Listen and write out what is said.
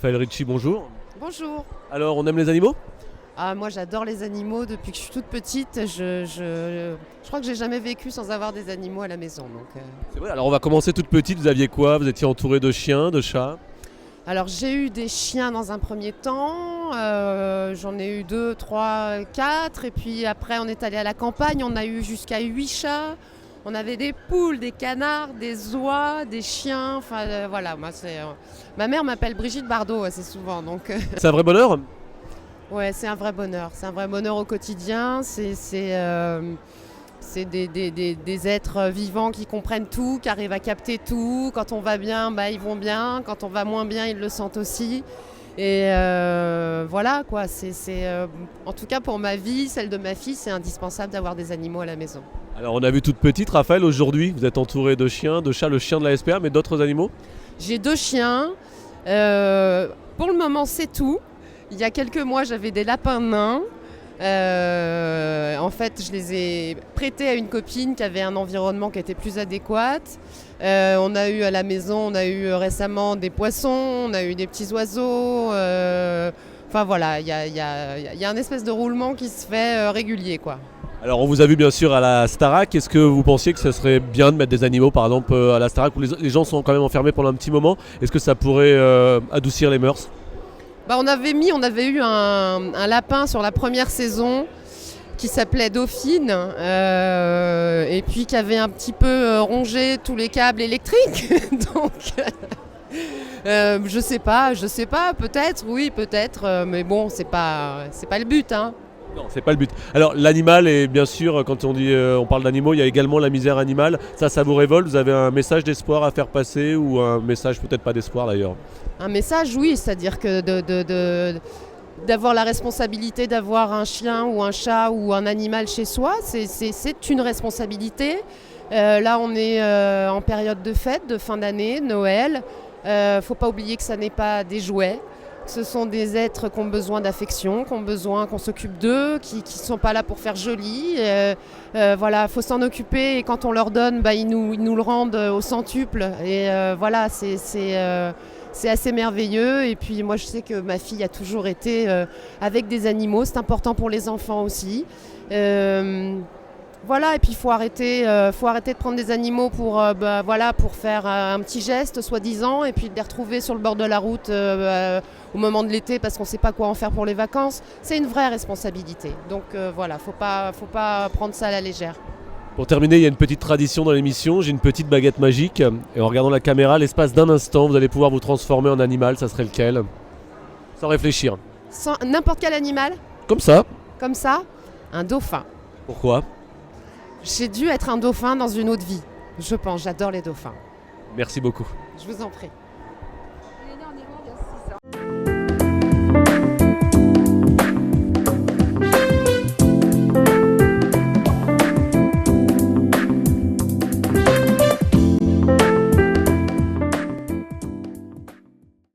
Raphaël Ricci, bonjour. Bonjour. Alors, on aime les animaux? Ah, moi j'adore les animaux depuis que je suis toute petite. Je crois que j'ai jamais vécu sans avoir des animaux à la maison. C'est vrai, alors on va commencer toute petite, vous aviez quoi? Vous étiez entouré de chiens, de chats? Alors j'ai eu des chiens dans un premier temps, j'en ai eu 2, 3, 4. Et puis après on est allé à la campagne, on a eu jusqu'à 8 chats. On avait des poules, des canards, des oies, des chiens. Enfin voilà, ma mère m'appelle Brigitte Bardot assez souvent. C'est un vrai bonheur? Ouais, c'est un vrai bonheur. C'est un vrai bonheur au quotidien. C'est des êtres vivants qui comprennent tout, qui arrivent à capter tout. Quand on va bien, ils vont bien. Quand on va moins bien, ils le sentent aussi. Et voilà quoi. En tout cas pour ma vie, celle de ma fille, c'est indispensable d'avoir des animaux à la maison. Alors on a vu toute petite, Raphaël, aujourd'hui vous êtes entouré de chiens, de chats, le chien de la SPA, mais d'autres animaux? J'ai 2 chiens. Pour le moment, c'est tout. Il y a quelques mois, j'avais des lapins nains. En fait, je les ai prêtés à une copine qui avait un environnement qui était plus adéquat. On a eu à la maison, on a eu récemment des poissons, on a eu des petits oiseaux. Enfin voilà, il y a un espèce de roulement qui se fait régulier, quoi. Alors on vous a vu bien sûr à la Starac, est-ce que vous pensiez que ce serait bien de mettre des animaux par exemple à la Starac où les gens sont quand même enfermés pendant un petit moment? Est-ce que ça pourrait adoucir les mœurs? On avait eu un lapin sur la première saison qui s'appelait Dauphine et puis qui avait un petit peu rongé tous les câbles électriques. Donc je sais pas, peut-être, oui, peut-être, mais bon, c'est pas le but, hein. Non, c'est pas le but. Alors l'animal, et bien sûr, quand on parle d'animaux, il y a également la misère animale. Ça vous révolte? Vous avez un message d'espoir à faire passer ou un message peut-être pas d'espoir d'ailleurs? Un message, oui, c'est-à-dire que d'avoir la responsabilité d'avoir un chien ou un chat ou un animal chez soi, c'est une responsabilité. Là, on est en période de fête, de fin d'année, Noël. Faut pas oublier que ça n'est pas des jouets. Ce sont des êtres qui ont besoin d'affection, qui ont besoin qu'on s'occupe d'eux, qui ne sont pas là pour faire joli. Voilà, faut s'en occuper et quand on leur donne, ils nous le rendent au centuple. Et voilà, c'est assez merveilleux. Et puis moi, je sais que ma fille a toujours été avec des animaux. C'est important pour les enfants aussi. Voilà, et puis il faut arrêter de prendre des animaux pour faire un petit geste, soi-disant, et puis de les retrouver sur le bord de la route au moment de l'été parce qu'on ne sait pas quoi en faire pour les vacances. C'est une vraie responsabilité. Donc voilà, faut pas prendre ça à la légère. Pour terminer, il y a une petite tradition dans l'émission, j'ai une petite baguette magique, et en regardant la caméra, l'espace d'un instant, vous allez pouvoir vous transformer en animal, ça serait lequel? Sans réfléchir. N'importe quel animal? Comme ça. Comme ça? Un dauphin. Pourquoi? J'ai dû être un dauphin dans une autre vie, je pense. J'adore les dauphins. Merci beaucoup. Je vous en prie.